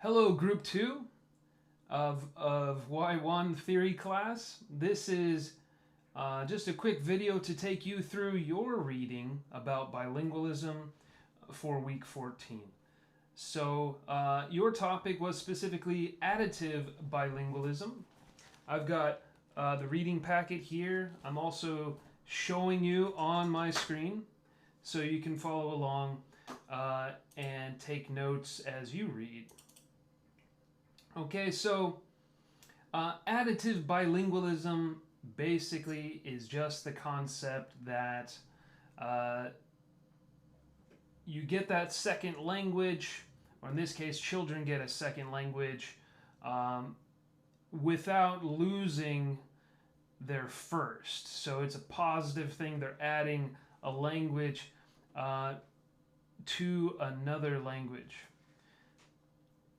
Hello, Group 2 of Y1 Theory class. This is just a quick video to take you through your reading about bilingualism for week 14. So your topic was specifically additive bilingualism. I've got the reading packet here. I'm also showing you on my screen so you can follow along and take notes as you read. Okay, so additive bilingualism basically is just the concept that you get that second language, or in this case, children get a second language without losing their first. So it's a positive thing. They're adding a language to another language.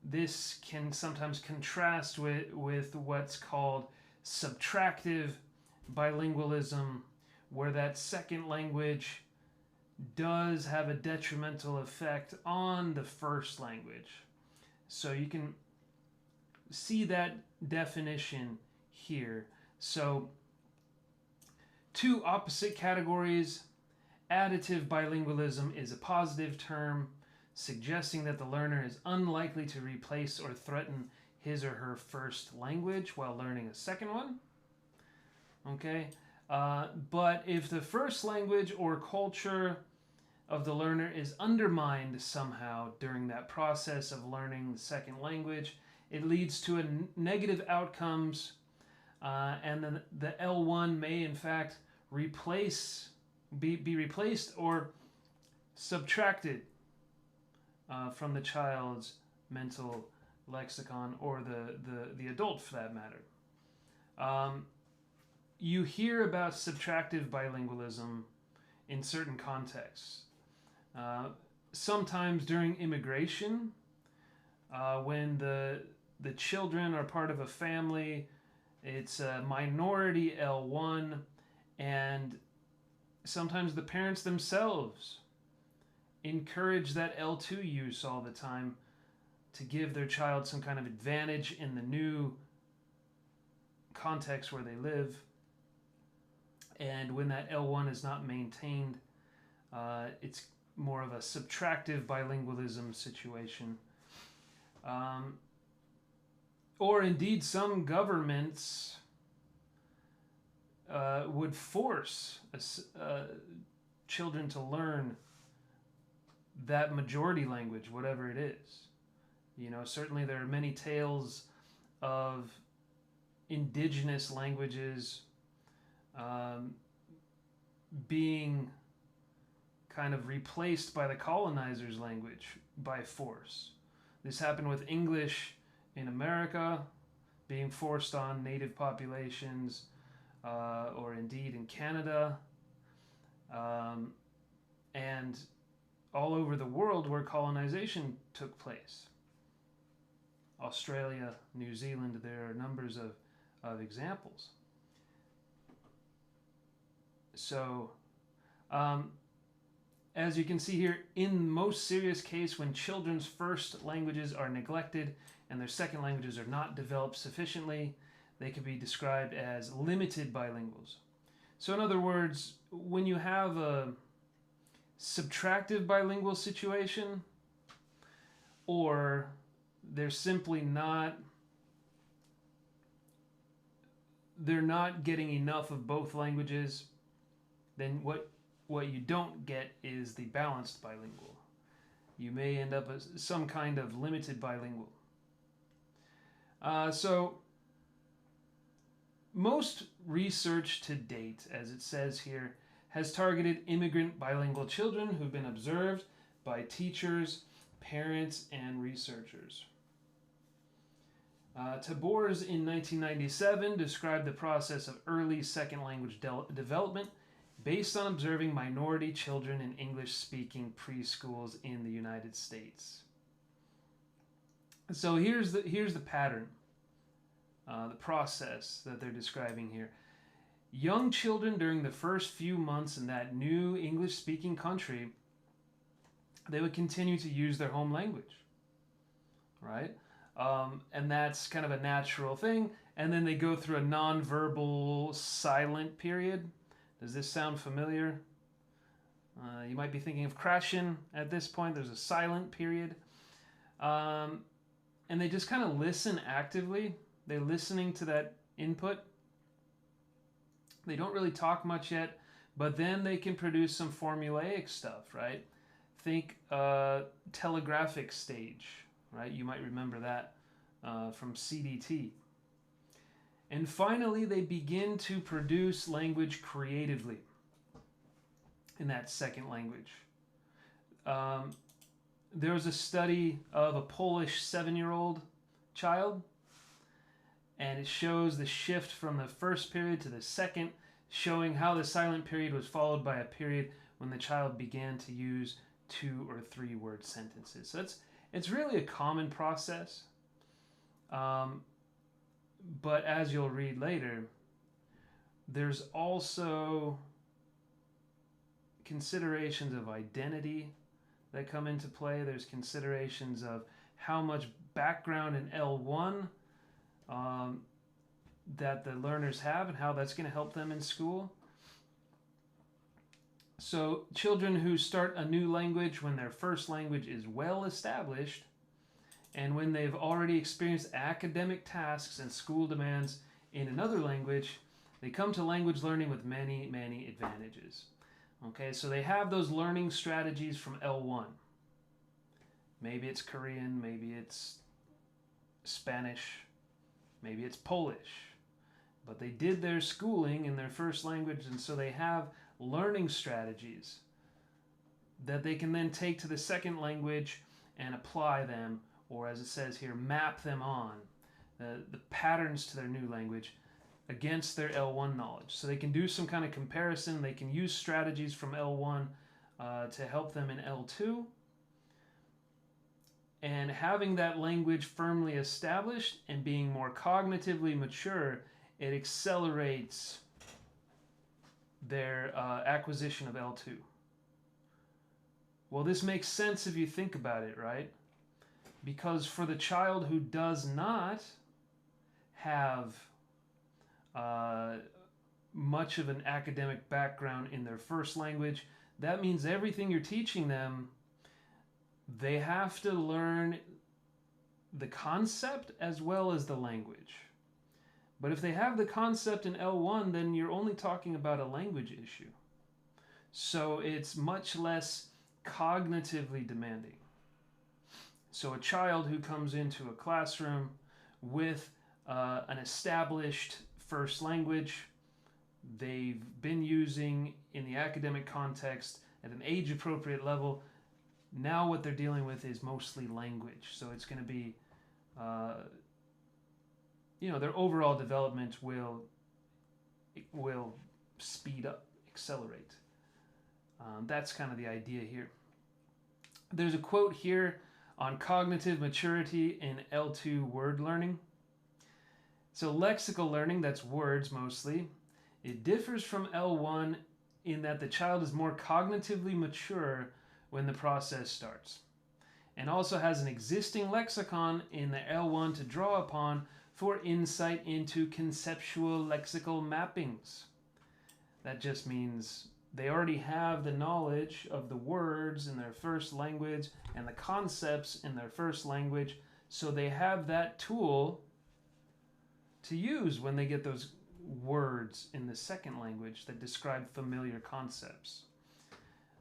This can sometimes contrast with what's called subtractive bilingualism, where that second language does have a detrimental effect on the first language. So you can see that definition here. So two opposite categories. Additive bilingualism is a positive term, suggesting that the learner is unlikely to replace or threaten his or her first language while learning a second one. Okay, but if the first language or culture of the learner is undermined somehow during that process of learning the second language, it leads to negative outcomes, and then the L1 may in fact be replaced or subtracted from the child's mental lexicon, or the adult for that matter. You hear about subtractive bilingualism in certain contexts. Sometimes during immigration, when the children are part of a family, it's a minority L1, and sometimes the parents themselves encourage that L2 use all the time to give their child some kind of advantage in the new context where they live. And when that L1 is not maintained, it's more of a subtractive bilingualism situation. Or indeed, some governments would force children to learn that majority language, whatever it is. You know, certainly there are many tales of indigenous languages being kind of replaced by the colonizer's language by force. This happened with English in America being forced on native populations, or indeed in Canada, and all over the world where colonization took place. Australia, New Zealand, there are numbers of examples. So, as you can see here, in most serious case, when children's first languages are neglected and their second languages are not developed sufficiently, they can be described as limited bilinguals. So in other words, when you have a subtractive bilingual situation, or they're simply not getting enough of both languages, then what you don't get is the balanced bilingual. You may end up as some kind of limited bilingual. So most research to date, as it says here, has targeted immigrant bilingual children who've been observed by teachers, parents, and researchers. Tabors in 1997 described the process of early second language development based on observing minority children in English-speaking preschools in the United States. So here's the pattern, the process that they're describing here. Young children during the first few months in that new English-speaking country, they would continue to use their home language, right? And that's kind of a natural thing. And then they go through a nonverbal silent period. Does this sound familiar? You might be thinking of crashing at this point. There's a silent period. And they just kind of listen actively. They're listening to that input. They don't really talk much yet, but then they can produce some formulaic stuff, right? Think telegraphic stage, right? You might remember that from CDT. And finally, they begin to produce language creatively in that second language. There was a study of a Polish 7-year-old child, and it shows the shift from the first period to the second, showing how the silent period was followed by a period when the child began to use 2 or 3 word sentences. So it's really a common process. But as you'll read later, there's also considerations of identity that come into play. There's considerations of how much background in L1 that the learners have and how that's going to help them in school. So children who start a new language when their first language is well established and when they've already experienced academic tasks and school demands in another language, they come to language learning with many, many advantages. Okay, so they have those learning strategies from L1. Maybe it's Korean, maybe it's Spanish, maybe it's Polish. But they did their schooling in their first language, and so they have learning strategies that they can then take to the second language and apply them, or as it says here, map them on the patterns to their new language against their L1 knowledge. So they can do some kind of comparison. They can use strategies from L1 to help them in L2. And having that language firmly established and being more cognitively mature, it accelerates their acquisition of L2. Well, this makes sense if you think about it, right? Because for the child who does not have much of an academic background in their first language, that means everything you're teaching them, they have to learn the concept as well as the language. But if they have the concept in L1, then you're only talking about a language issue. So it's much less cognitively demanding. So a child who comes into a classroom with an established first language, they've been using in the academic context at an age-appropriate level. Now what they're dealing with is mostly language. So it's going to be, their overall development will speed up, accelerate. That's kind of the idea here. There's a quote here on cognitive maturity in L2 word learning. So lexical learning, that's words mostly, it differs from L1 in that the child is more cognitively mature when the process starts, and also has an existing lexicon in the L1 to draw upon for insight into conceptual lexical mappings. That just means they already have the knowledge of the words in their first language and the concepts in their first language, so they have that tool to use when they get those words in the second language that describe familiar concepts.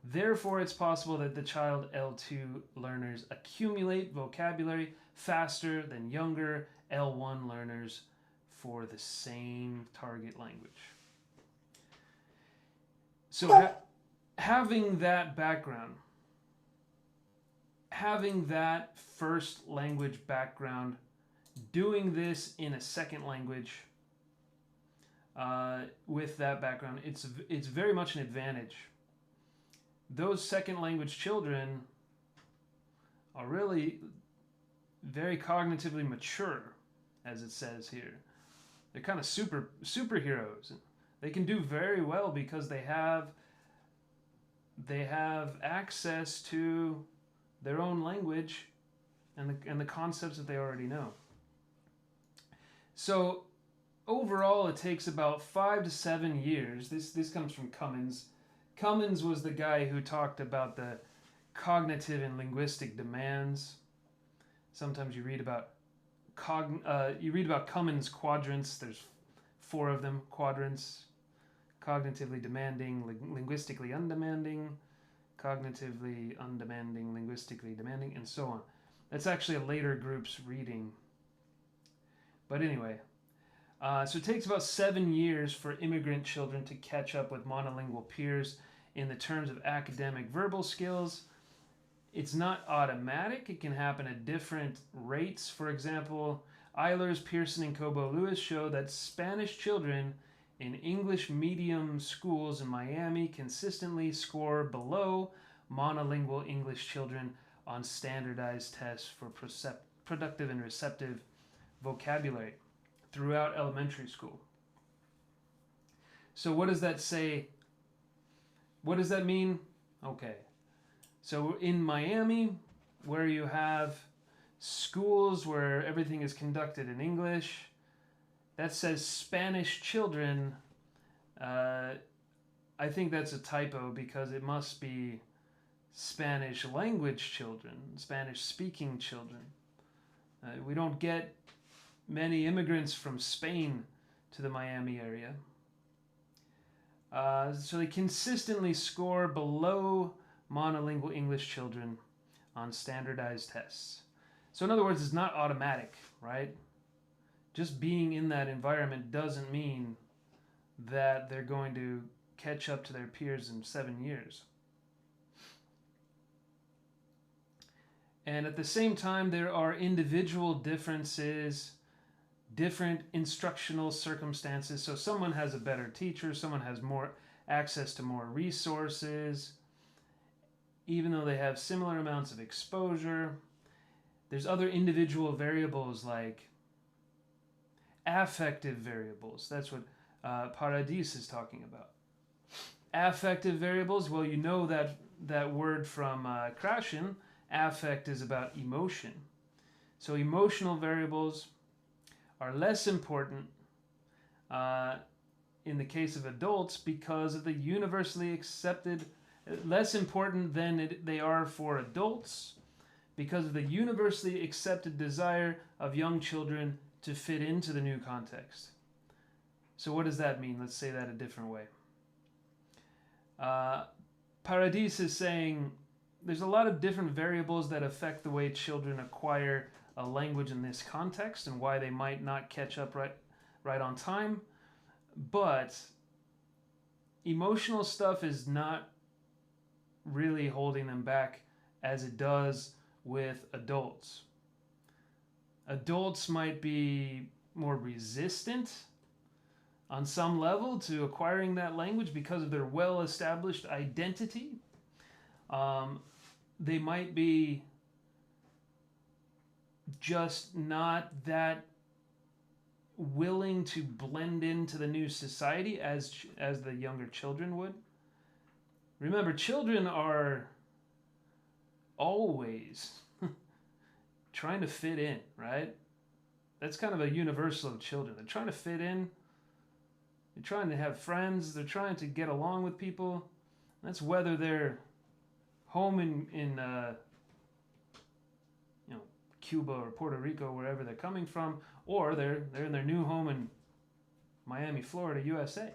Therefore, it's possible that the child L2 learners accumulate vocabulary faster than younger L1 learners for the same target language. So having that background, having that first language background, doing this in a second language with that background, it's very much an advantage. Those second language children are really very cognitively mature, as it says here. They're kind of superheroes. They can do very well because they have access to their own language and the concepts that they already know. So overall, it takes about 5 to 7 years. This comes from Cummins. Cummins was the guy who talked about the cognitive and linguistic demands. Sometimes you read about Cummins quadrants. There's 4 of them, quadrants: cognitively demanding, linguistically undemanding, cognitively undemanding, linguistically demanding, and so on. That's actually a later group's reading. But anyway, so it takes about 7 years for immigrant children to catch up with monolingual peers in the terms of academic verbal skills. It's not automatic. It can happen at different rates. For example, Eilers, Pearson, and Cobo-Lewis show that Spanish children in English medium schools in Miami consistently score below monolingual English children on standardized tests for productive and receptive vocabulary throughout elementary school. So what does that say? What does that mean? Okay. So in Miami, where you have schools where everything is conducted in English, that says Spanish children. I think that's a typo because it must be Spanish language children, Spanish speaking children. We don't get many immigrants from Spain to the Miami area. So they consistently score below monolingual English children on standardized tests. So in other words, it's not automatic, right? Just being in that environment doesn't mean that they're going to catch up to their peers in 7 years. And at the same time, there are individual differences, different instructional circumstances. So someone has a better teacher, someone has more access to more resources, even though they have similar amounts of exposure. There's other individual variables like affective variables. That's what Paradis is talking about. Affective variables, well, you know that word from Krashen. Affect is about emotion. So emotional variables are less important in the case of adults because of the universally accepted, less important than they are for adults because of the universally accepted desire of young children to fit into the new context. So what does that mean? Let's say that a different way. Paradis is saying there's a lot of different variables that affect the way children acquire a language in this context and why they might not catch up right on time. But emotional stuff is not really holding them back as it does with adults. Adults might be more resistant on some level to acquiring that language because of their well-established identity. They might be just not that willing to blend into the new society as the younger children would. Remember, children are always trying to fit in, right? That's kind of a universal of children. They're trying to fit in. They're trying to have friends. They're trying to get along with people. That's whether they're home in Cuba or Puerto Rico, wherever they're coming from, or they're in their new home in Miami, Florida, USA.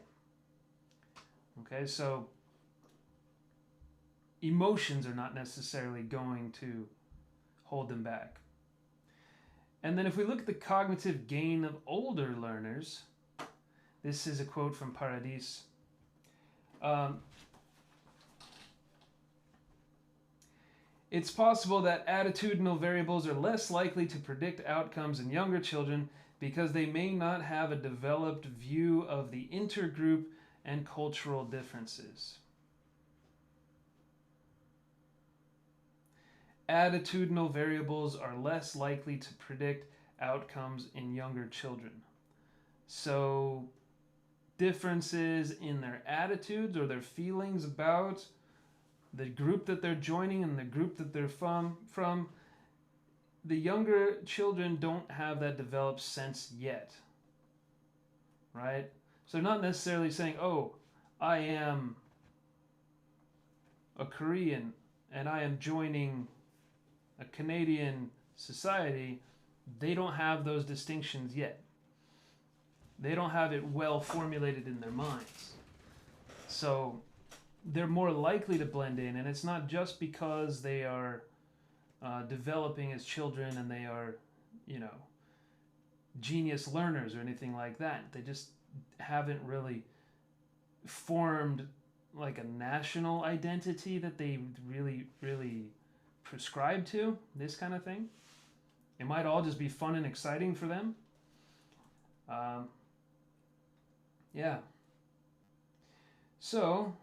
Okay, so emotions are not necessarily going to hold them back. And then if we look at the cognitive gain of older learners, this is a quote from Paradis. It's possible that attitudinal variables are less likely to predict outcomes in younger children because they may not have a developed view of the intergroup and cultural differences. Attitudinal variables are less likely to predict outcomes in younger children. So differences in their attitudes or their feelings about the group that they're joining and the group that they're from, the younger children don't have that developed sense yet, right? So they're not necessarily saying, oh, I am a Korean and I am joining a Canadian society. They don't have those distinctions yet. They don't have it well formulated in their minds. So they're more likely to blend in, and it's not just because they are developing as children and they are, genius learners or anything like that. They just haven't really formed like a national identity that they really, really prescribe to, this kind of thing. It might all just be fun and exciting for them. Yeah. So,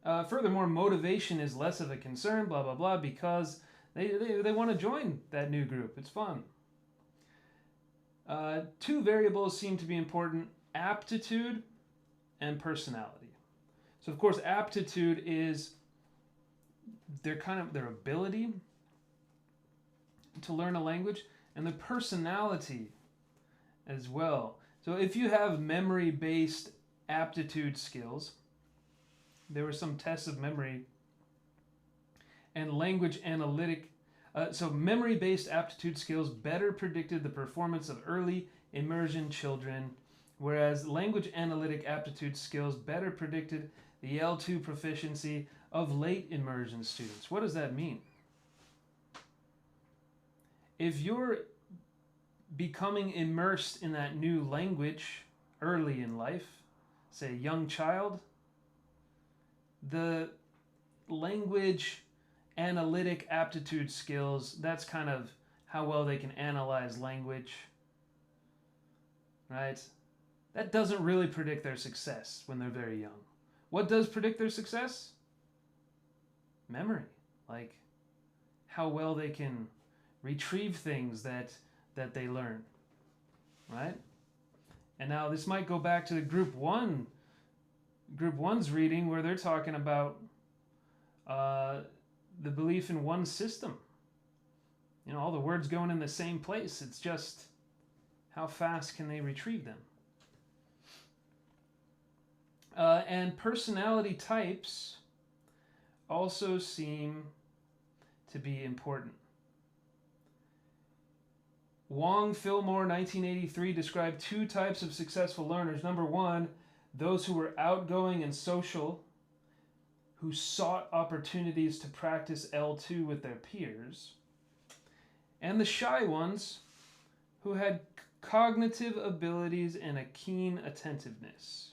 furthermore, motivation is less of a concern, blah, blah, blah, because they want to join that new group. It's fun. Two variables seem to be important: aptitude and personality. So, of course, aptitude is their ability to learn a language, and the personality as well. So if you have memory-based aptitude skills, there were some tests of memory and language analytic. So memory-based aptitude skills better predicted the performance of early immersion children, whereas language analytic aptitude skills better predicted the L2 proficiency of late immersion students. What does that mean? If you're becoming immersed in that new language early in life, say a young child, the language analytic aptitude skills, that's kind of how well they can analyze language, right? That doesn't really predict their success when they're very young. What does predict their success? Memory, like how well they can retrieve things that they learn, right? And now this might go back to the Group 1's reading, where they're talking about the belief in one system. All the words going in the same place. It's just how fast can they retrieve them? And personality types also seem to be important. Wong Fillmore, 1983, described two types of successful learners. Number one, those who were outgoing and social, who sought opportunities to practice L2 with their peers. And the shy ones, who had cognitive abilities and a keen attentiveness.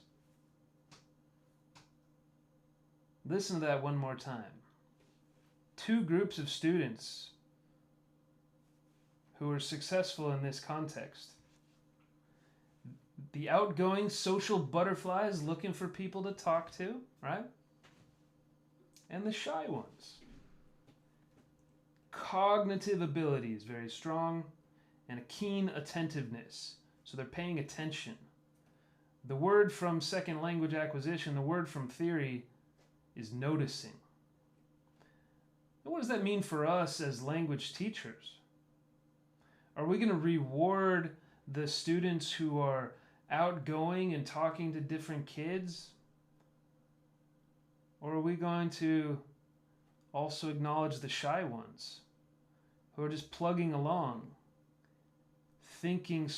Listen to that one more time. Two groups of students who are successful in this context. The outgoing social butterflies looking for people to talk to, right? And the shy ones. Cognitive abilities, very strong, and a keen attentiveness. So they're paying attention. The word from second language acquisition, the word from theory, is noticing. And what does that mean for us as language teachers? Are we going to reward the students who are outgoing and talking to different kids? Or are we going to also acknowledge the shy ones who are just plugging along, thinking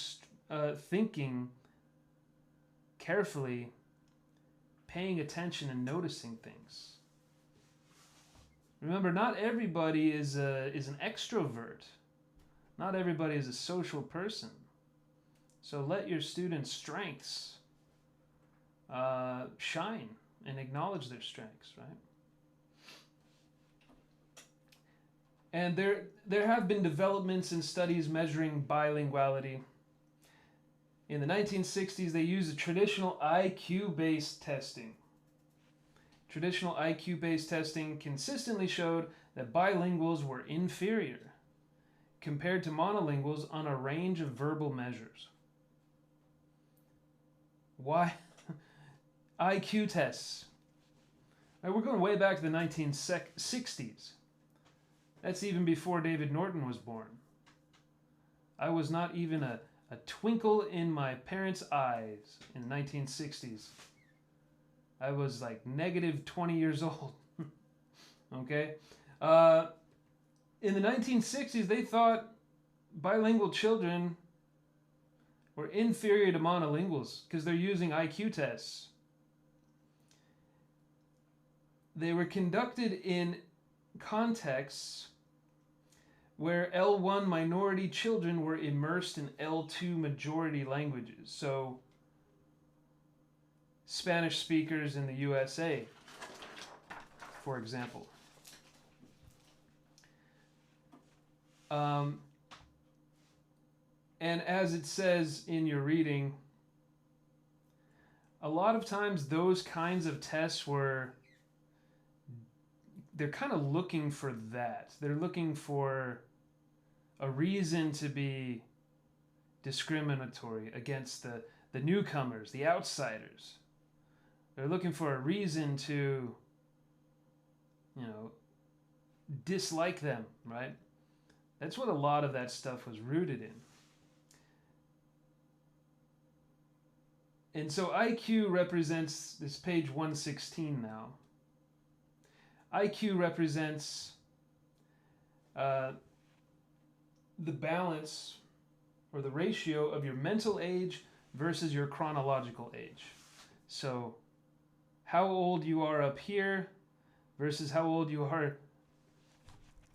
carefully, paying attention and noticing things? Remember, not everybody is an extrovert. Not everybody is a social person. So let your students' strengths shine and acknowledge their strengths, right? And there have been developments in studies measuring bilinguality. In the 1960s, they used a traditional IQ-based testing. Traditional IQ-based testing consistently showed that bilinguals were inferior compared to monolinguals on a range of verbal measures. Why? IQ tests. Right, we're going way back to the 1960s. That's even before David Norton was born. I was not even a twinkle in my parents' eyes in the 1960s. I was like negative 20 years old. Okay? In the 1960s, they thought bilingual children were inferior to monolinguals because they're using IQ tests. They were conducted in contexts where L1 minority children were immersed in L2 majority languages. So, Spanish speakers in the USA, for example. And as it says in your reading, a lot of times those kinds of tests they're kind of looking for that. They're looking for a reason to be discriminatory against the newcomers, the outsiders. They're looking for a reason to, dislike them, right? That's what a lot of that stuff was rooted in. And so IQ represents, this page 116 now. IQ represents the balance or the ratio of your mental age versus your chronological age. So how old you are up here versus how old you are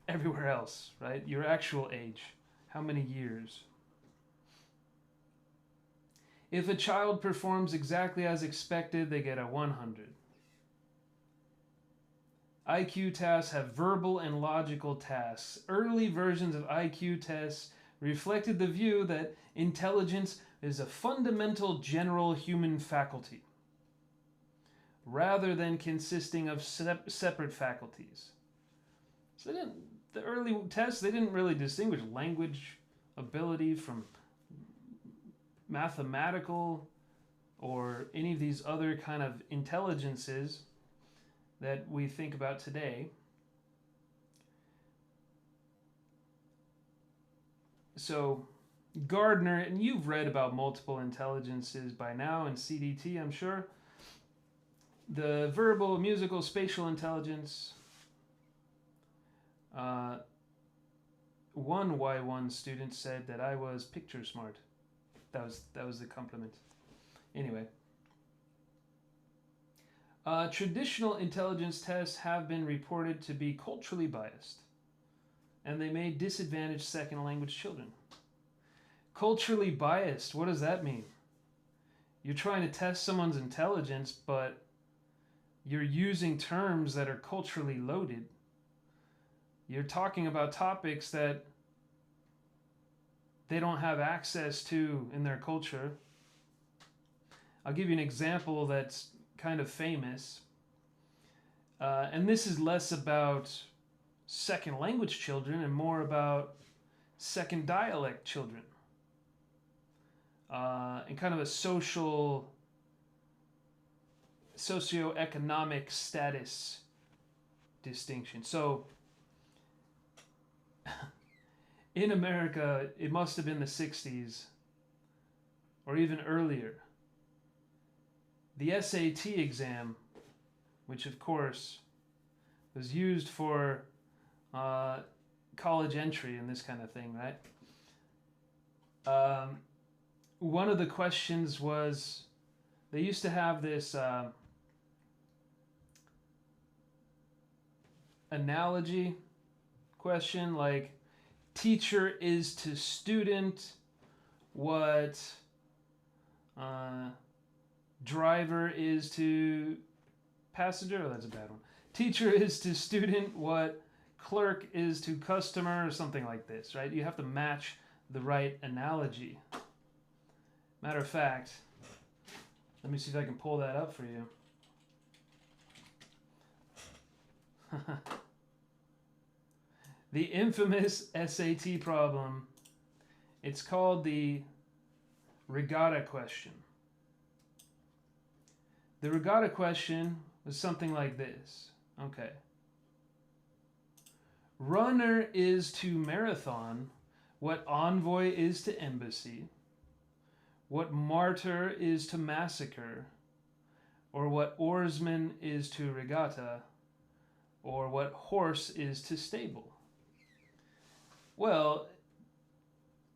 everywhere else, right? Your actual age. How many years? If a child performs exactly as expected, they get a 100. IQ tests have verbal and logical tasks. Early versions of IQ tests reflected the view that intelligence is a fundamental general human faculty, rather than consisting of separate faculties. So the early tests, they didn't really distinguish language ability from mathematical or any of these other kind of intelligences that we think about today. So Gardner, and you've read about multiple intelligences by now in CDT, I'm sure. The verbal, musical, spatial intelligence. One Y1 student said that I was picture smart. That was the compliment. Anyway. Traditional intelligence tests have been reported to be culturally biased, and they may disadvantage second language children. Culturally biased, what does that mean? You're trying to test someone's intelligence, but you're using terms that are culturally loaded. You're talking about topics that they don't have access to in their culture. I'll give you an example that's kind of famous. And this is less about second language children and more about second dialect children. And kind of a socioeconomic status distinction. So in America, it must have been the 60s or even earlier. The SAT exam, which of course was used for college entry and this kind of thing, right? One of the questions was, they used to have this analogy question, like teacher is to student what driver is to passenger. Oh, that's a bad one. Teacher is to student what clerk is to customer, or something like this, right? You have to match the right analogy. Matter of fact, let me see if I can pull that up for you. The infamous SAT problem, it's called the Regatta Question. The Regatta Question was something like this. Okay. Runner is to marathon what envoy is to embassy, what martyr is to massacre, or what oarsman is to regatta, or what horse is to stable? Well,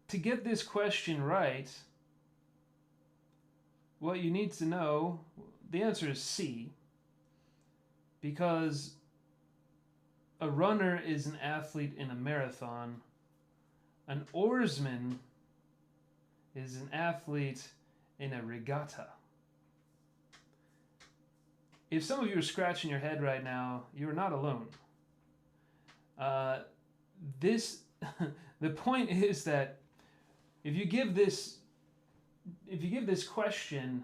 to get this question right, what you need to know, the answer is C, because a runner is an athlete in a marathon. An oarsman is an athlete in a regatta. If some of you are scratching your head right now, you are not alone. The point is that if you give this question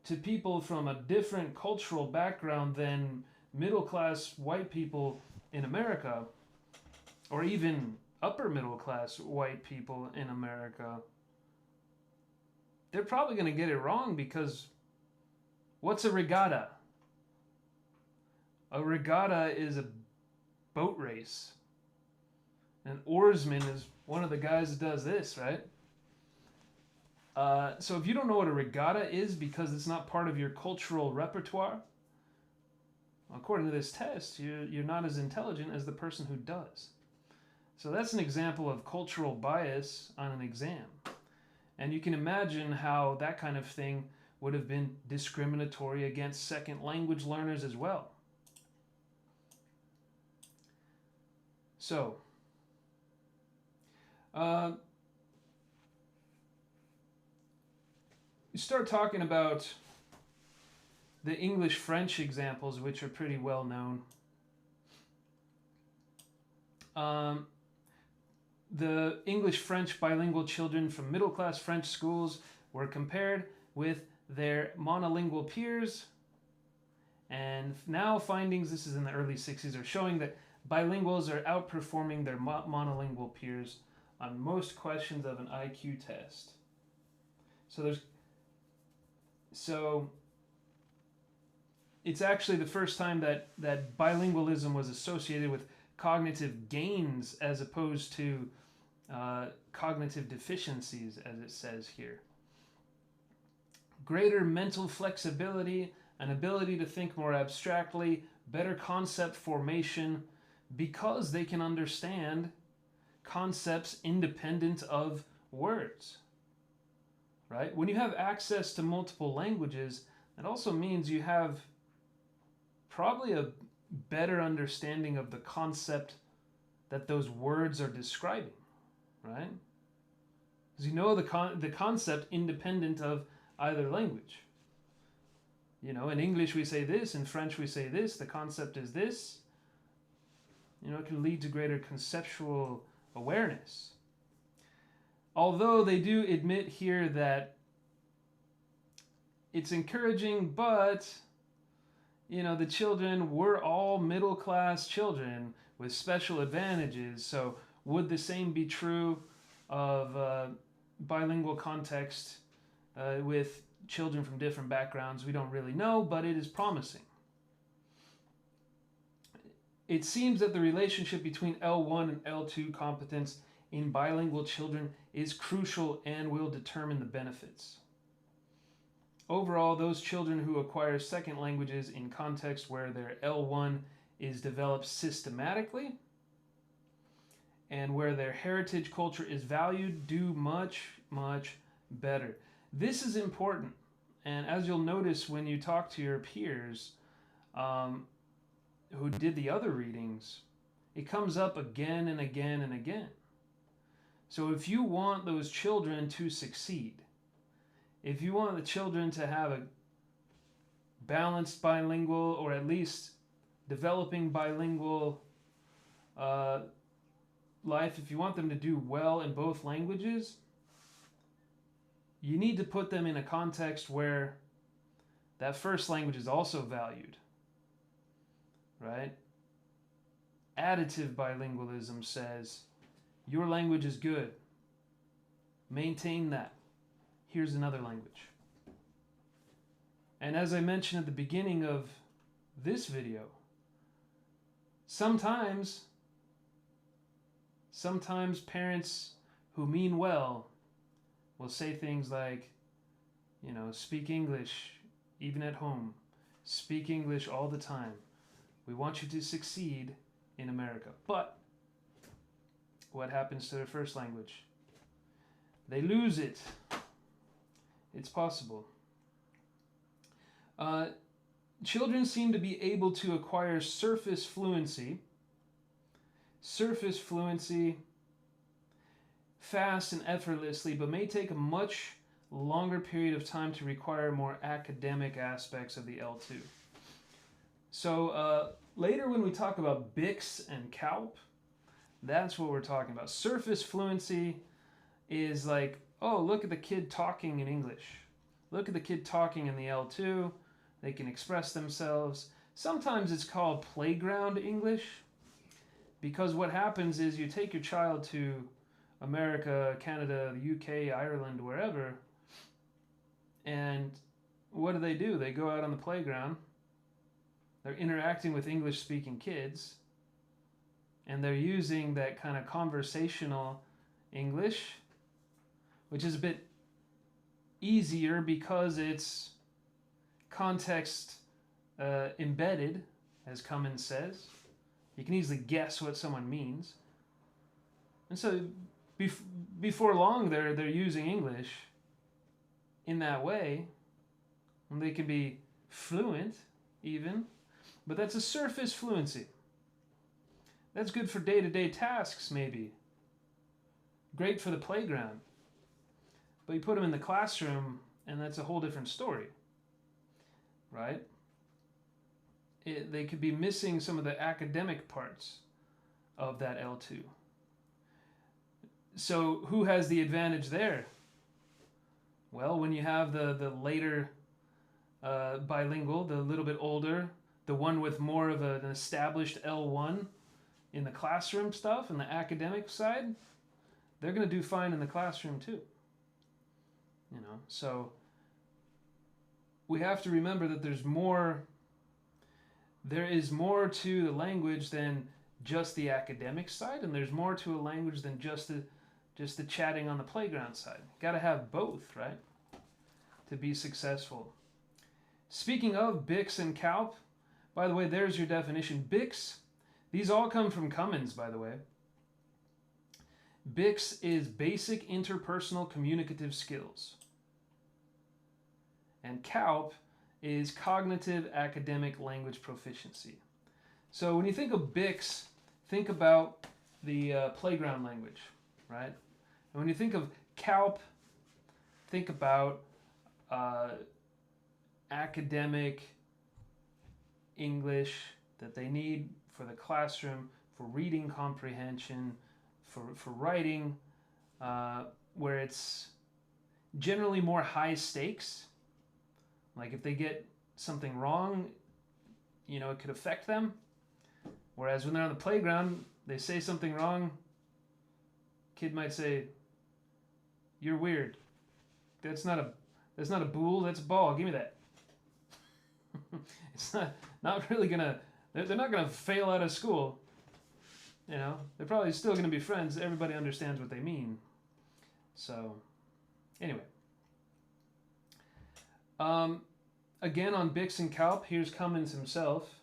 to people from a different cultural background than middle-class white people in America, or even upper middle-class white people in America, they're probably going to get it wrong, because what's a regatta? A regatta is a boat race. An oarsman is one of the guys that does this, right? So if you don't know what a regatta is because it's not part of your cultural repertoire, according to this test, you're not as intelligent as the person who does. So that's an example of cultural bias on an exam. And you can imagine how that kind of thing would have been discriminatory against second language learners as well. So, you start talking about the English-French examples, which are pretty well known. The English-French bilingual children from middle-class French schools were compared with their monolingual peers, and now findings, this is in the early 60s, are showing that bilinguals are outperforming their monolingual peers on most questions of an IQ test. So it's actually the first time that bilingualism was associated with cognitive gains as opposed to cognitive deficiencies, as it says here. Greater mental flexibility, an ability to think more abstractly, better concept formation, because they can understand concepts independent of words, right? When you have access to multiple languages, that also means you have probably a better understanding of the concept that those words are describing, right? Because you know the concept independent of either language. You know, in English we say this, in French we say this, the concept is this. You know, it can lead to greater conceptual awareness. Although they do admit here that it's encouraging, but, you know, the children were all middle-class children with special advantages. So would the same be true of bilingual context with children from different backgrounds? We don't really know, but it is promising. It seems that the relationship between L1 and L2 competence in bilingual children is crucial and will determine the benefits. Overall, those children who acquire second languages in context where their L1 is developed systematically and where their heritage culture is valued do much, much better. This is important, and as you'll notice when you talk to your peers who did the other readings, it comes up again and again and again. So if you want those children to succeed, if you want the children to have a balanced bilingual, or at least developing bilingual life, if you want them to do well in both languages, you need to put them in a context where that first language is also valued, right? Additive bilingualism says, your language is good. Maintain that. Here's another language. And as I mentioned at the beginning of this video, sometimes parents who mean well will say things like, you know, speak English even at home. Speak English all the time. We want you to succeed in America. But what happens to their first language? They lose it. It's possible. Children seem to be able to acquire surface fluency fast and effortlessly, but may take a much longer period of time to require more academic aspects of the L2. So later when we talk about BICS and CALP, that's what we're talking about. Surface fluency is like, oh, look at the kid talking in English. Look at the kid talking in the L2. They can express themselves. Sometimes it's called playground English, because what happens is you take your child to America, Canada, the UK, Ireland, wherever, and what do? They go out on the playground. They're interacting with English-speaking kids, and they're using that kind of conversational English, which is a bit easier because it's context embedded, as Cummins says. You can easily guess what someone means. And so before long, they're using English in that way. And they can be fluent even, but that's a surface fluency. That's good for day-to-day tasks, maybe. Great for the playground. But you put them in the classroom, and that's a whole different story, right? They could be missing some of the academic parts of that L2. So who has the advantage there? Well, when you have the later bilingual, the little bit older, the one with more of an established L1 in the classroom stuff and the academic side, they're going to do fine in the classroom too. You know, so we have to remember that there is more to the language than just the academic side, and there's more to a language than just the chatting on the playground side. Got to have both, right, to be successful. Speaking of BICS and CALP, by the way, there's your definition. BICS, these all come from Cummins, by the way. BICS is basic interpersonal communicative skills. And CALP is cognitive academic language proficiency. So when you think of BICS, think about the playground language, right? And when you think of CALP, think about academic English that they need for the classroom, for reading comprehension, for writing, where it's generally more high stakes. Like if they get something wrong, you know, it could affect them. Whereas when they're on the playground, they say something wrong, kid might say, "You're weird. That's not a bool, that's a ball. Give me that." It's not really gonna. They're not gonna fail out of school. You know, they're probably still gonna be friends. Everybody understands what they mean. So, anyway. Again, on BICS and CALP, here's Cummins himself.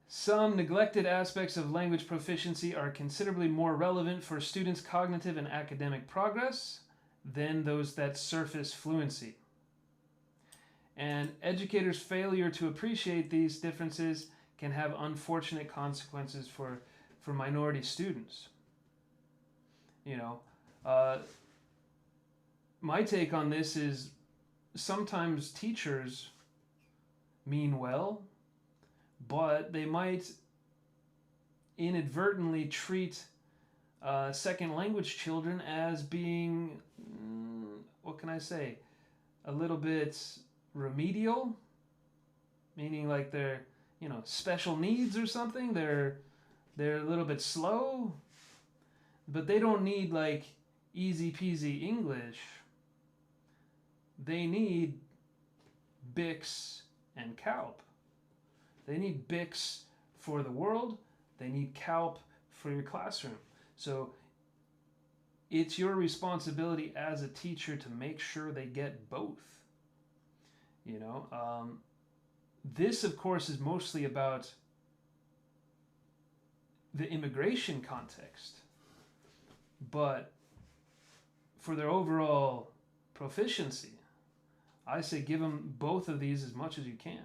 Some neglected aspects of language proficiency are considerably more relevant for students' cognitive and academic progress than those that surface fluency. And educators' failure to appreciate these differences can have unfortunate consequences for minority students. You know, my take on this is sometimes teachers mean well, but they might inadvertently treat second language children as being, what can I say, a little bit remedial, meaning like they're, you know, special needs or something. They're a little bit slow, but they don't need like easy peasy English. They need BICS and CALP. They need BICS for the world. They need CALP for your classroom. So it's your responsibility as a teacher to make sure they get both. You know, this, of course, is mostly about the immigration context, but for their overall proficiency, I say give them both of these as much as you can.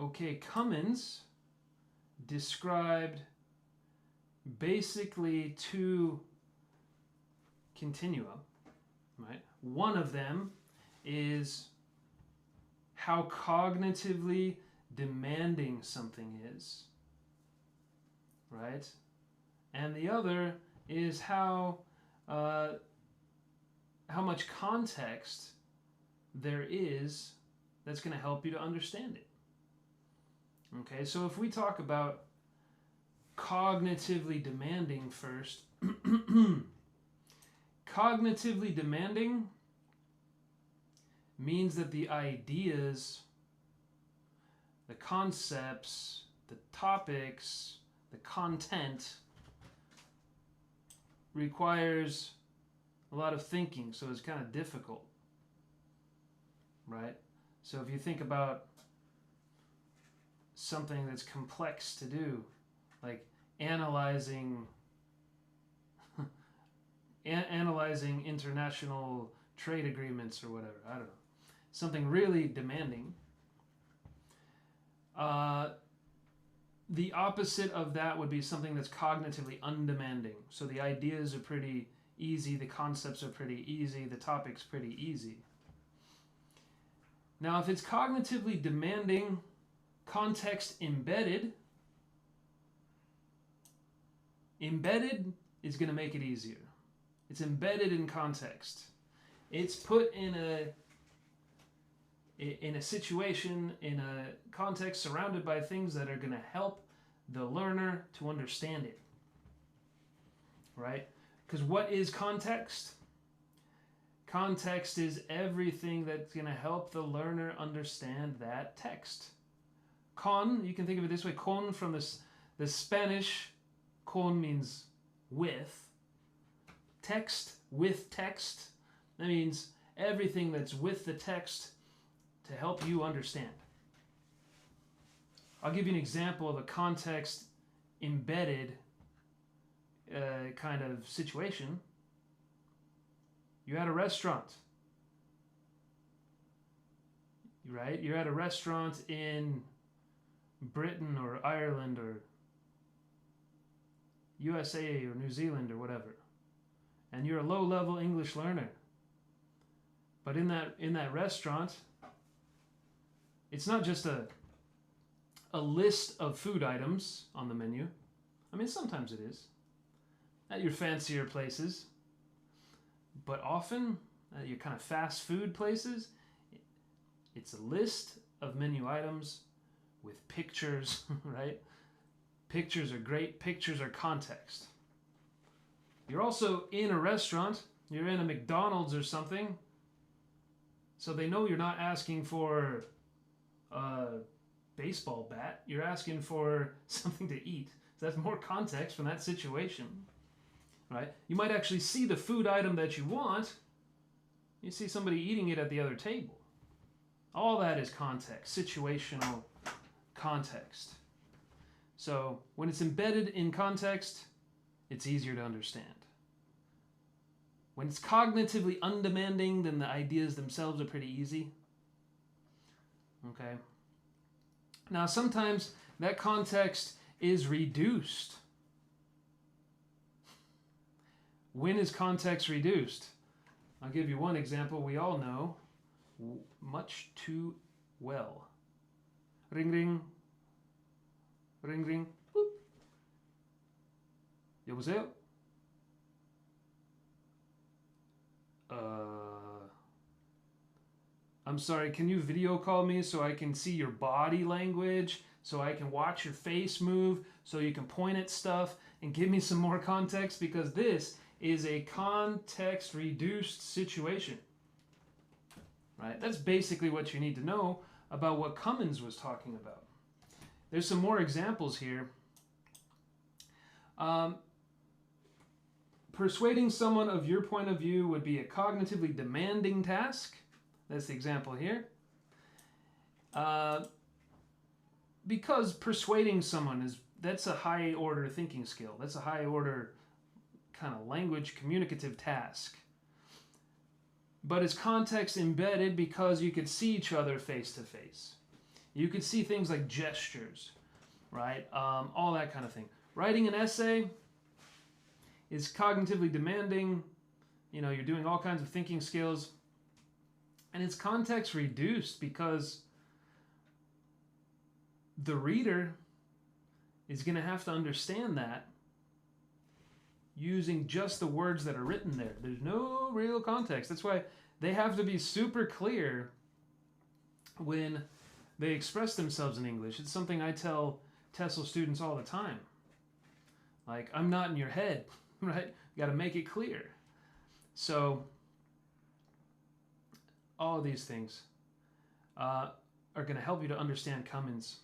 Okay, Cummins described basically two continua, right? One of them is how cognitively demanding something is, right? And the other is how much context there is that's going to help you to understand it. Okay, so if we talk about cognitively demanding first, cognitively demanding means that the ideas, the concepts, the topics, the content requires a lot of thinking, so it's kind of difficult, right? So if you think about something that's complex to do, like analyzing international trade agreements or whatever, I don't know, something really demanding. The opposite of that would be something that's cognitively undemanding. So the ideas are pretty easy, the concepts are pretty easy, the topic's pretty easy. Now, if it's cognitively demanding, context embedded is going to make it easier. It's embedded in context. It's put in a situation, in a context surrounded by things that are going to help the learner to understand it, right? Because what is context? Context is everything that's going to help the learner understand that text. Con, you can think of it this way, con from the Spanish, con means with. Text, with text, that means everything that's with the text to help you understand. I'll give you an example of a context embedded kind of situation. You're at a restaurant, right? You're at a restaurant in Britain or Ireland or USA or New Zealand or whatever, and you're a low-level English learner. But in that restaurant, it's not just a list of food items on the menu. I mean, sometimes it is at your fancier places, but often at your kind of fast food places, it's a list of menu items with pictures, right? Pictures are great. Pictures are context. You're also in a restaurant. You're in a McDonald's or something. So they know you're not asking for a baseball bat. You're asking for something to eat. So that's more context from that situation, right? You might actually see the food item that you want. You see somebody eating it at the other table. All that is context, situational context. So when it's embedded in context, it's easier to understand. When it's cognitively undemanding, then the ideas themselves are pretty easy. Okay. Now, sometimes that context is reduced. When is context reduced? I'll give you one example we all know much too well. Ring, ring. Ring, ring. Boop. 여보세요? I'm sorry, can you video call me so I can see your body language, so I can watch your face move, so you can point at stuff and give me some more context? Because this is a context-reduced situation. Right? That's basically what you need to know about what Cummins was talking about. There's some more examples here. persuading someone of your point of view would be a cognitively demanding task. That's the example here. Because persuading someone that's a high order thinking skill. That's a high order kind of language communicative task. But it's context embedded because you could see each other face to face. You could see things like gestures, right? All that kind of thing. Writing an essay is cognitively demanding. You know, you're doing all kinds of thinking skills. And it's context reduced because the reader is going to have to understand that using just the words that are written there. There's no real context. That's why they have to be super clear when they express themselves in English. It's something I tell TESOL students all the time. Like, I'm not in your head, right? You got to make it clear. So all of these things are going to help you to understand Cummins.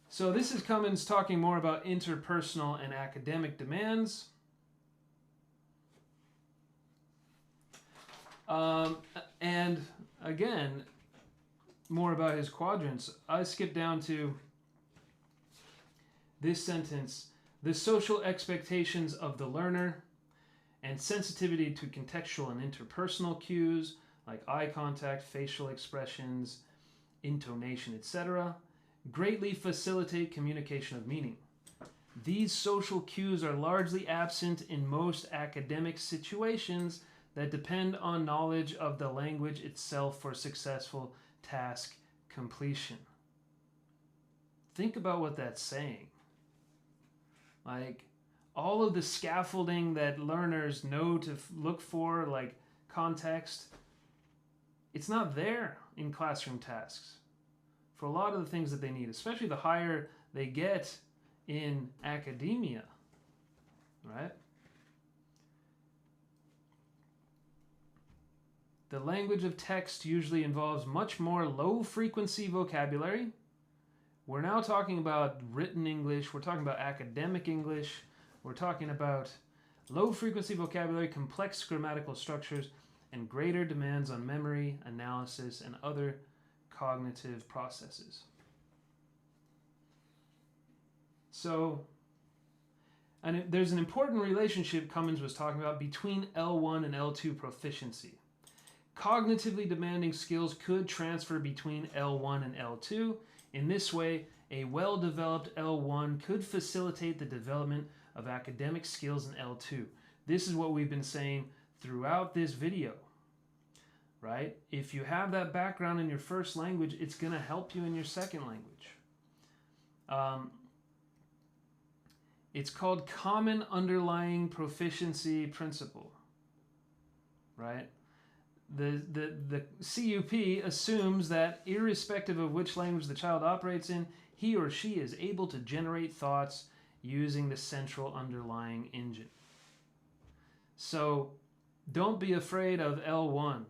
So this is Cummins talking more about interpersonal and academic demands. And again, more about his quadrants. I skipped down to this sentence: the social expectations of the learner and sensitivity to contextual and interpersonal cues like eye contact, facial expressions, intonation, etc., greatly facilitate communication of meaning. These social cues are largely absent in most academic situations that depend on knowledge of the language itself for successful task completion. Think about what that's saying. Like, all of the scaffolding that learners know to look for, like context, it's not there in classroom tasks for a lot of the things that they need, especially the higher they get in academia, right? The language of text usually involves much more low-frequency vocabulary. We're now talking about written English. We're talking about academic English. We're talking about low-frequency vocabulary, complex grammatical structures, and greater demands on memory, analysis, and other cognitive processes. So, and there's an important relationship Cummins was talking about between L1 and L2 proficiency. Cognitively demanding skills could transfer between L1 and L2. In this way, a well-developed L1 could facilitate the development of academic skills in L2. This is what we've been saying throughout this video, right? If you have that background in your first language, it's going to help you in your second language. It's called Common Underlying Proficiency Principle, right? The CUP assumes that irrespective of which language the child operates in, he or she is able to generate thoughts using the central underlying engine. So don't be afraid of L1.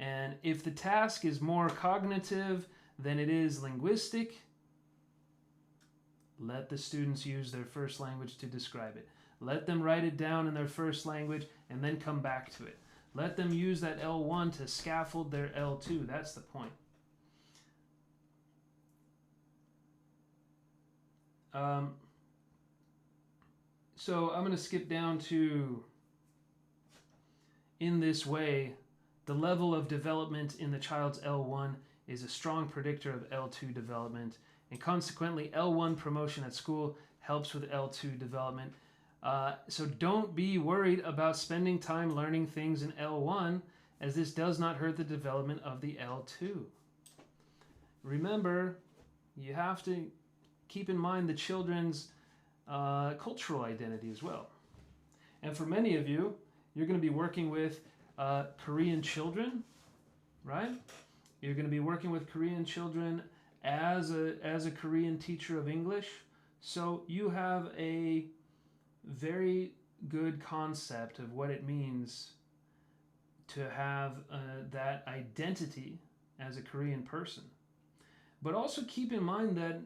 And if the task is more cognitive than it is linguistic, let the students use their first language to describe it. Let them write it down in their first language and then come back to it. Let them use that L1 to scaffold their L2. That's the point. So I'm going to skip down to, in this way, the level of development in the child's L1 is a strong predictor of L2 development, and consequently L1 promotion at school helps with L2 development. So don't be worried about spending time learning things in L1, as this does not hurt the development of the L2. Remember, you have to keep in mind the children's cultural identity as well. And for many of you, you're going to be working with Korean children, right? You're going to be working with Korean children as a Korean teacher of English. So you have a very good concept of what it means to have that identity as a Korean person. But also keep in mind that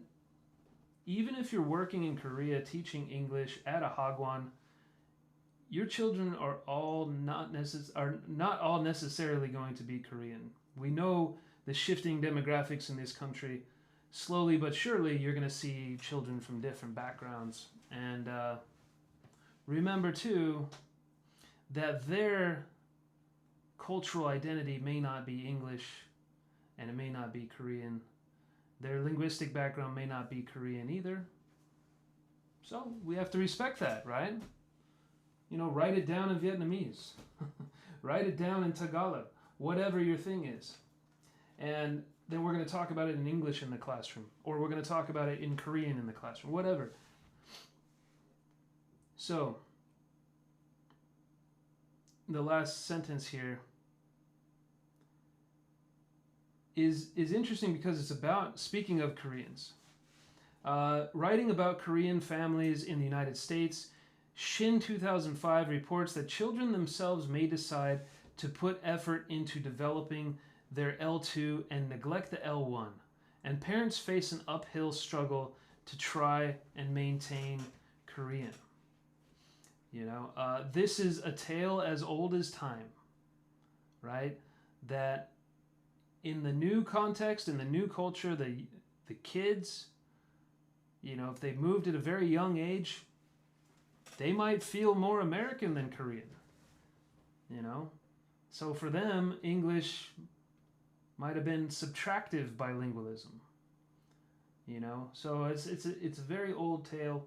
even if you're working in Korea teaching English at a hagwon, your children are not all necessarily going to be Korean. We know the shifting demographics in this country. Slowly but surely, you're going to see children from different backgrounds. And remember, too, that their cultural identity may not be English and it may not be Korean. Their linguistic background may not be Korean either. So we have to respect that, right? You know, write it down in Vietnamese. Write it down in Tagalog, whatever your thing is. And then we're going to talk about it in English in the classroom, or we're going to talk about it in Korean in the classroom, whatever. So, the last sentence here is interesting because it's about, speaking of Koreans, writing about Korean families in the United States, Shin 2005 reports that children themselves may decide to put effort into developing their L2 and neglect the L1, and parents face an uphill struggle to try and maintain Korean. You know, this is a tale as old as time, right? That in the new context, in the new culture, the kids, you know, if they moved at a very young age, they might feel more American than Korean, you know? So for them, English might have been subtractive bilingualism, you know? So it's a very old tale.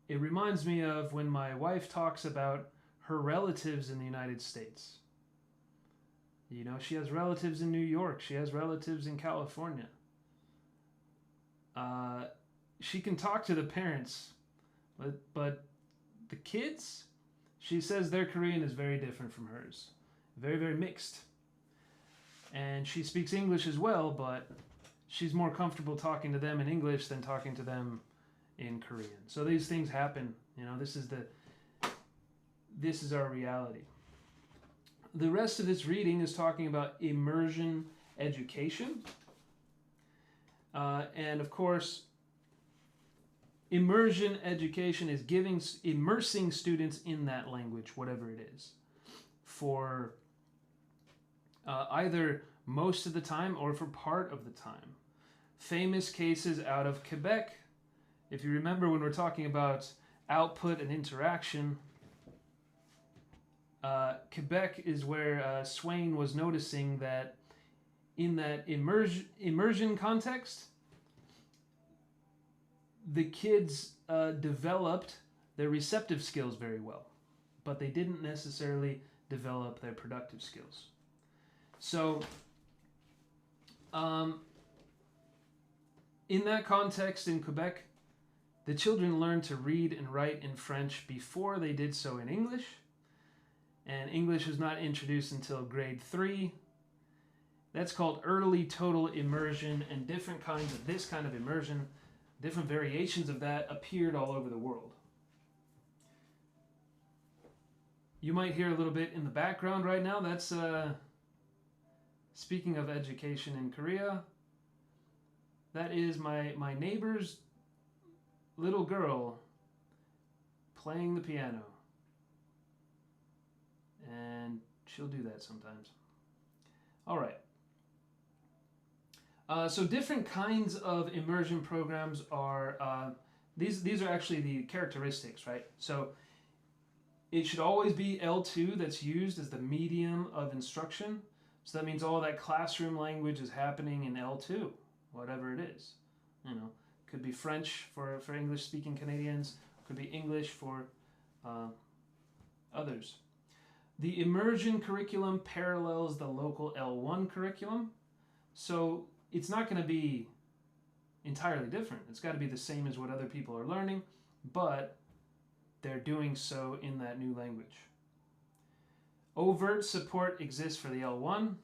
It reminds me of when my wife talks about her relatives in the United States. You know, she has relatives in New York. She has relatives in California. She can talk to the parents, but the kids, she says their Korean is very different from hers. Very, very mixed. And she speaks English as well, but she's more comfortable talking to them in English than talking to them in Korean. So these things happen. You know, this is our reality. The rest of this reading is talking about immersion education. And of course, immersion education is immersing students in that language, whatever it is, for either most of the time or for part of the time. Famous cases out of Quebec. If you remember when we're talking about output and interaction, Quebec is where Swain was noticing that in that immersion context, the kids developed their receptive skills very well, but they didn't necessarily develop their productive skills. So, in that context in Quebec, the children learned to read and write in French before they did so in English, and English was not introduced until grade 3. That's called early total immersion, and different kinds of this kind of immersion, different variations of that appeared all over the world. You might hear a little bit in the background right now. That's speaking of education in Korea. That is my neighbor's little girl playing the piano. And she'll do that sometimes. All right. So different kinds of immersion programs are, these are actually the characteristics, right? So it should always be L2 that's used as the medium of instruction. So that means all that classroom language is happening in L2, whatever it is. You know, could be French for English-speaking Canadians, could be English for others. The immersion curriculum parallels the local L1 curriculum. So it's not going to be entirely different. It's got to be the same as what other people are learning, but they're doing so in that new language. Overt support exists for the L1.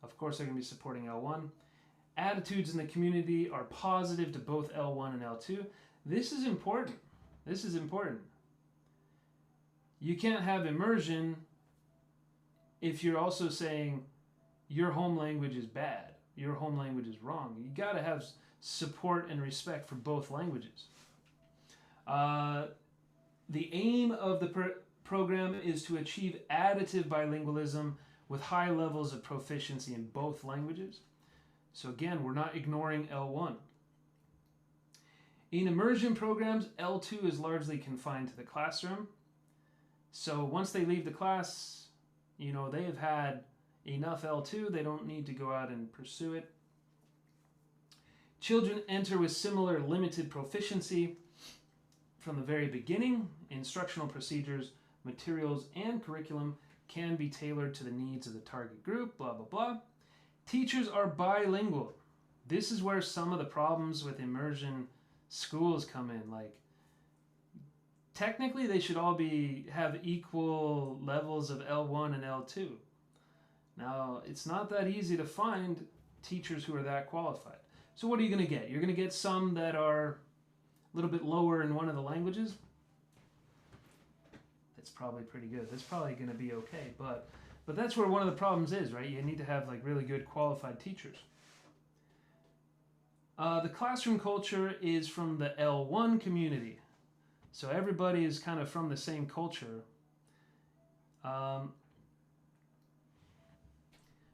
Of course, they're going to be supporting L1. Attitudes in the community are positive to both L1 and L2. This is important. This is important. You can't have immersion if you're also saying your home language is bad, your home language is wrong. You got to have support and respect for both languages. The aim of the program is to achieve additive bilingualism with high levels of proficiency in both languages. So again, we're not ignoring L1. In immersion programs, L2 is largely confined to the classroom. So once they leave the class, you know, they have had enough L2, they don't need to go out and pursue it. Children enter with similar limited proficiency from the very beginning. Instructional procedures, materials, and curriculum can be tailored to the needs of the target group, blah, blah, blah. Teachers are bilingual. This is where some of the problems with immersion schools come in. Like, technically they should all have equal levels of L1 and L2. Now, it's not that easy to find teachers who are that qualified. So what are you going to get? You're going to get some that are a little bit lower in one of the languages. That's probably pretty good. That's probably going to be okay. But that's where one of the problems is, right? You need to have like really good qualified teachers. The classroom culture is from the L1 community. So everybody is kind of from the same culture.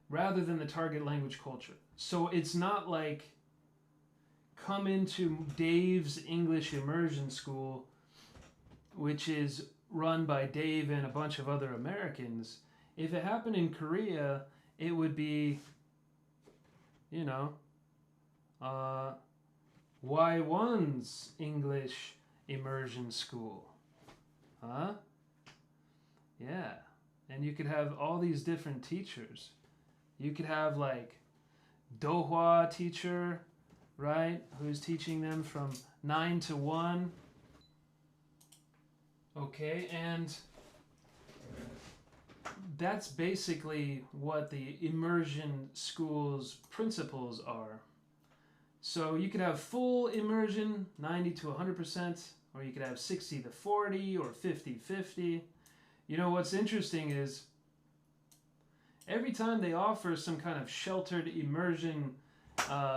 Rather than the target language culture. So it's not like come into Dave's English immersion school, which is run by Dave and a bunch of other Americans. If it happened in Korea, it would be, you know, Y1's English immersion school. Huh? Yeah. And you could have all these different teachers. You could have like Dohwa teacher, right? Who's teaching them from 9 to 1. Okay, and that's basically what the immersion school's principles are. So you could have full immersion, 90 to 100%, or you could have 60 to 40 or 50-50. You know, what's interesting is every time they offer some kind of sheltered immersion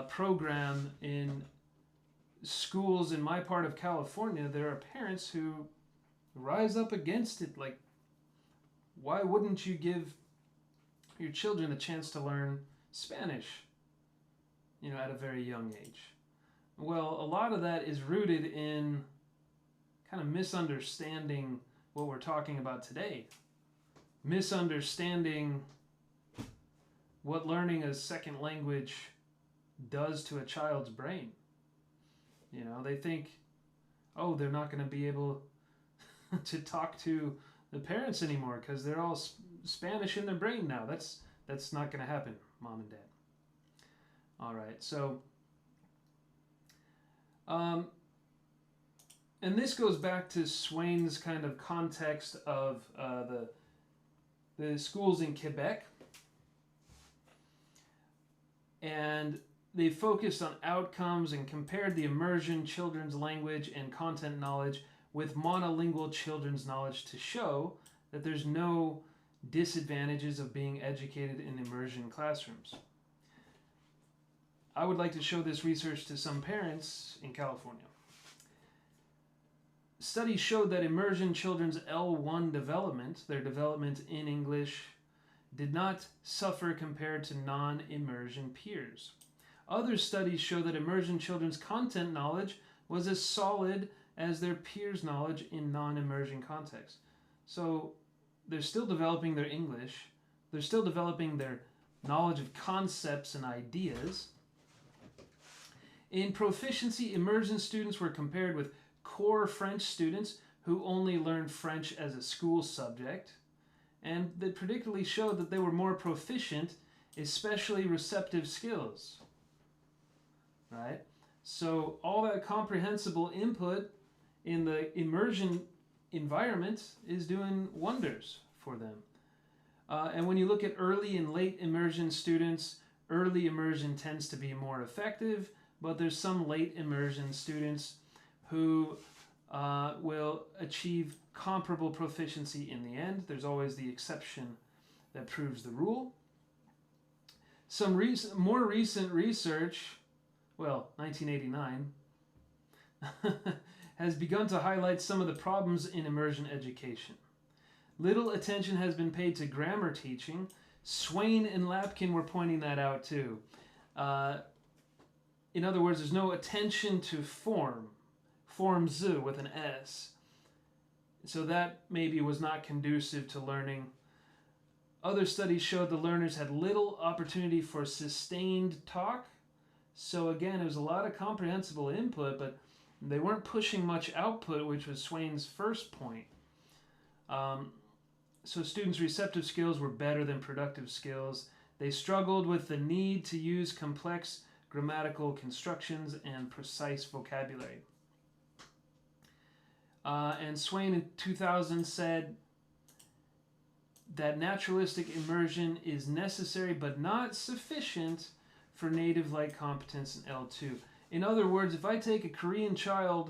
program in schools in my part of California, there are parents who rise up against it. Like, why wouldn't you give your children a chance to learn Spanish, you know, at a very young age? Well, a lot of that is rooted in kind of misunderstanding what we're talking about today. Misunderstanding what learning a second language does to a child's brain. You know, they think, oh, they're not going to be able to talk to the parents anymore because they're all Spanish in their brain now. That's not going to happen, Mom and Dad. All right, so and this goes back to Swain's kind of context of the schools in Quebec, and they focused on outcomes and compared the immersion children's language and content knowledge with monolingual children's knowledge to show that there's no disadvantages of being educated in immersion classrooms. I would like to show this research to some parents in California. Studies showed that immersion children's L1 development, their development in English, did not suffer compared to non-immersion peers. Other studies show that immersion children's content knowledge was as solid as their peers' knowledge in non-immersion contexts. So they're still developing their English, they're still developing their knowledge of concepts and ideas. In proficiency, immersion students were compared with core French students who only learned French as a school subject, and they particularly showed that they were more proficient, especially receptive skills. Right? So all that comprehensible input in the immersion environment is doing wonders for them. And when you look at early and late immersion students, early immersion tends to be more effective, but there's some late immersion students who will achieve comparable proficiency in the end. There's always the exception that proves the rule. Some more recent research 1989, has begun to highlight some of the problems in immersion education. Little attention has been paid to grammar teaching. Swain and Lapkin were pointing that out too. In other words, there's no attention to forms with an S. So that maybe was not conducive to learning. Other studies showed the learners had little opportunity for sustained talk. So again, it was a lot of comprehensible input, but they weren't pushing much output, which was Swain's first point. So students' receptive skills were better than productive skills. They struggled with the need to use complex grammatical constructions and precise vocabulary. And Swain in 2000 said that naturalistic immersion is necessary but not sufficient for native-like competence in L2. In other words, if I take a Korean child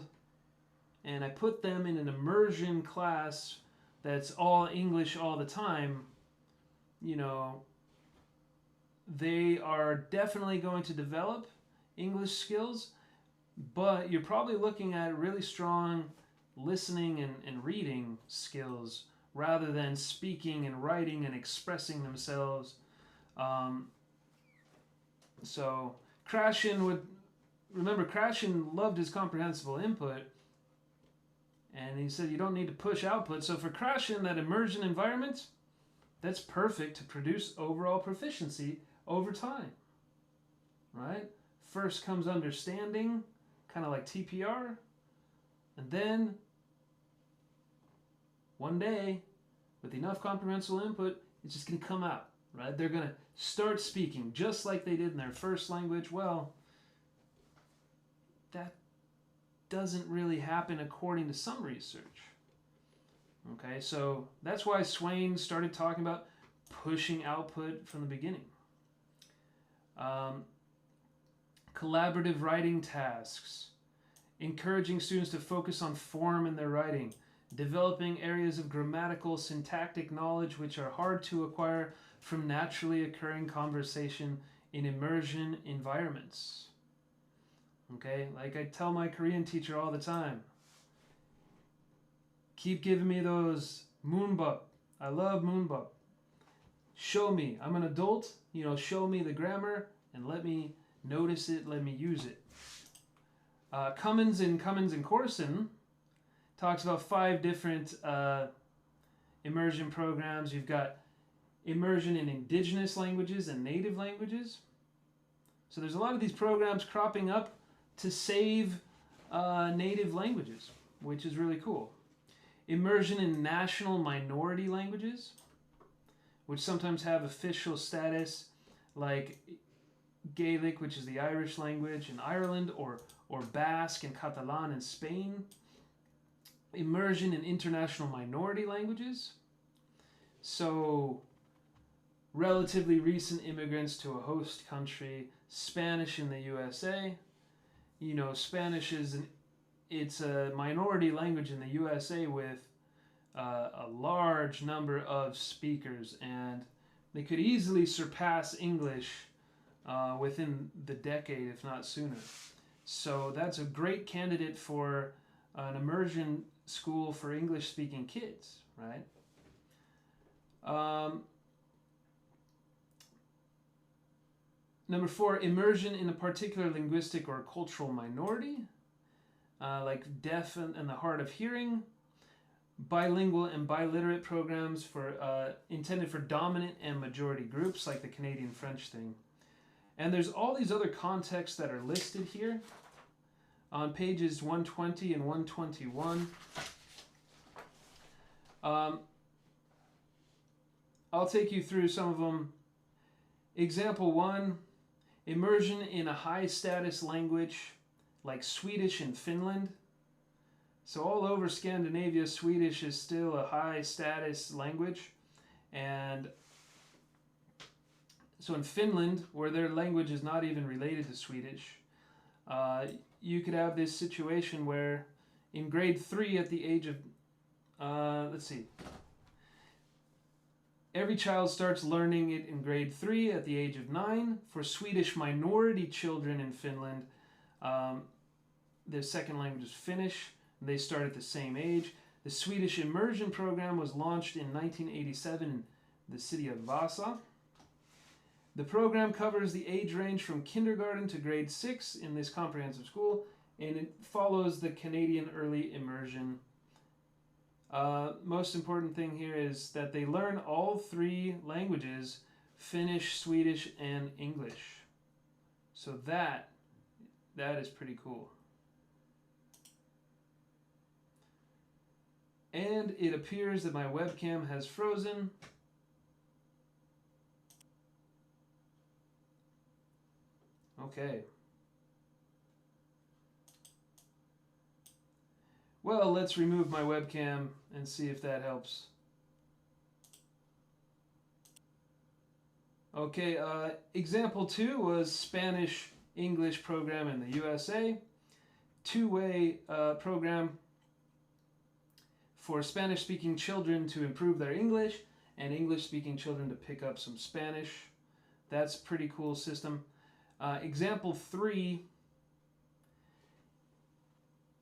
and I put them in an immersion class that's all English all the time, you know, they are definitely going to develop English skills, but you're probably looking at really strong listening and reading skills rather than speaking and writing and expressing themselves. So Krashen loved his comprehensible input, and he said you don't need to push output. So for Krashen, that immersion environment, that's perfect to produce overall proficiency over time, right? First comes understanding, kind of like TPR, and then one day, with enough comprehensible input, it's just going to come out, right? They're going to start speaking just like they did in their first language. Well, that doesn't really happen according to some research. Okay, so that's why Swain started talking about pushing output from the beginning. Collaborative writing tasks, encouraging students to focus on form in their writing, developing areas of grammatical syntactic knowledge which are hard to acquire from naturally occurring conversation in immersion environments. Okay, like I tell my Korean teacher all the time, keep giving me those moonbap. I love moonbap. Show me. I'm an adult, show me the grammar and let me notice it, let me use it. Cummins and Corson talks about 5 different immersion programs. You've got immersion in indigenous languages and native languages. So there's a lot of these programs cropping up to save native languages, which is really cool. Immersion in national minority languages, which sometimes have official status, like Gaelic, which is the Irish language in Ireland, or Basque and Catalan in Spain. Immersion in international minority languages. So, relatively recent immigrants to a host country, Spanish in the USA. Spanish it's a minority language in the USA with a large number of speakers, and they could easily surpass English within the decade, if not sooner. So that's a great candidate for an immersion school for English-speaking kids, right? Number 4, immersion in a particular linguistic or cultural minority, like deaf and the hard of hearing. Bilingual and biliterate programs intended for dominant and majority groups, like the Canadian French thing. And there's all these other contexts that are listed here on pages 120 and 121. I'll take you through some of them. Example 1, immersion in a high-status language like Swedish in Finland. So all over Scandinavia, Swedish is still a high-status language. And so in Finland, where their language is not even related to Swedish, you could have this situation where in grade 3 at the age of, every child starts learning it in grade 3 at the age of 9. For Swedish minority children in Finland, Their second language is Finnish. They start at the same age. The Swedish Immersion Program was launched in 1987 in the city of Vasa. The program covers the age range from kindergarten to grade 6 in this comprehensive school, and it follows the Canadian Early Immersion. Most important thing here is that they learn all 3 languages, Finnish, Swedish, and English. So that is pretty cool. And it appears that my webcam has frozen. Okay. Well, let's remove my webcam and see if that helps. Okay, example 2 was Spanish-English program in the USA. Two-way program for Spanish-speaking children to improve their English and English-speaking children to pick up some Spanish. That's a pretty cool system. Example 3,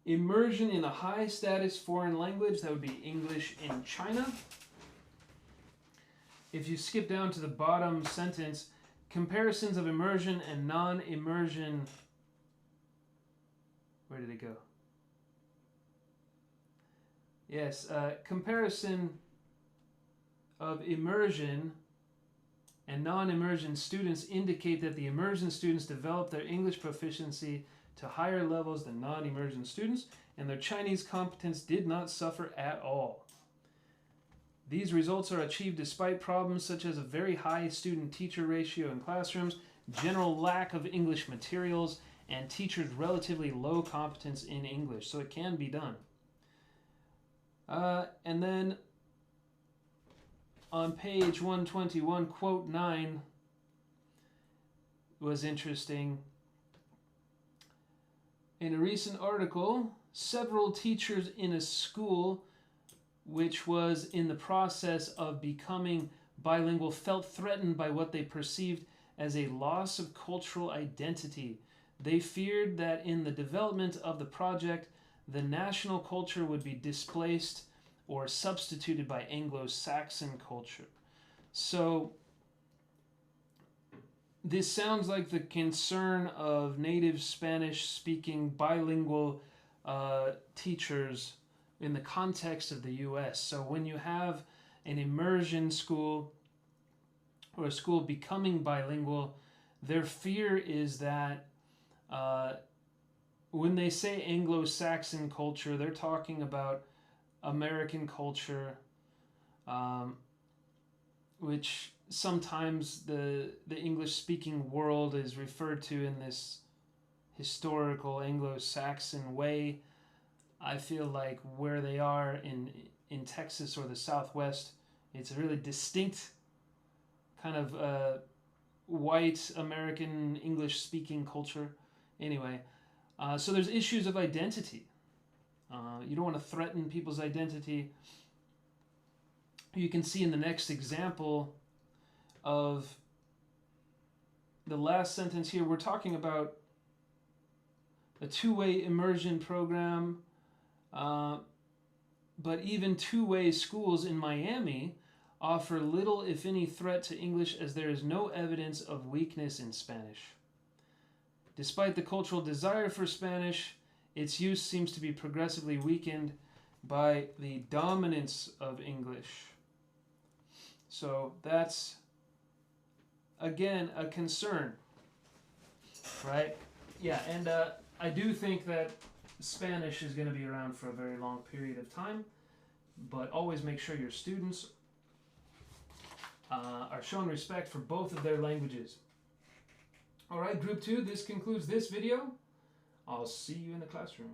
immersion in a high-status foreign language. That would be English in China. If you skip down to the bottom sentence, comparisons of immersion and non-immersion. Where did it go? Yes, comparison of immersion and non-immersion students indicate that the immersion students develop their English proficiency to higher levels than non-immersion students, and their Chinese competence did not suffer at all. These results are achieved despite problems such as a very high student-teacher ratio in classrooms, general lack of English materials, and teachers' relatively low competence in English. So it can be done. And then on page 121, quote 9 was interesting. In a recent article, several teachers in a school which was in the process of becoming bilingual felt threatened by what they perceived as a loss of cultural identity. They feared that in the development of the project, the national culture would be displaced or substituted by Anglo-Saxon culture. So this sounds like the concern of native Spanish-speaking bilingual teachers in the context of the U.S. So when you have an immersion school or a school becoming bilingual, their fear is that when they say Anglo-Saxon culture, they're talking about American culture, which sometimes the English-speaking world is referred to in this historical Anglo-Saxon way. I feel like where they are in Texas or the Southwest, it's a really distinct kind of white American English-speaking culture. Anyway, so there's issues of identity. You don't want to threaten people's identity. You can see in the next example of the last sentence here, we're talking about a two-way immersion program, but even two-way schools in Miami offer little, if any, threat to English, as there is no evidence of weakness in Spanish. Despite the cultural desire for Spanish, its use seems to be progressively weakened by the dominance of English. So that's, again, a concern, right? Yeah, and I do think that Spanish is going to be around for a very long period of time, but always make sure your students are shown respect for both of their languages. All right, Group 2, this concludes this video. I'll see you in the classroom.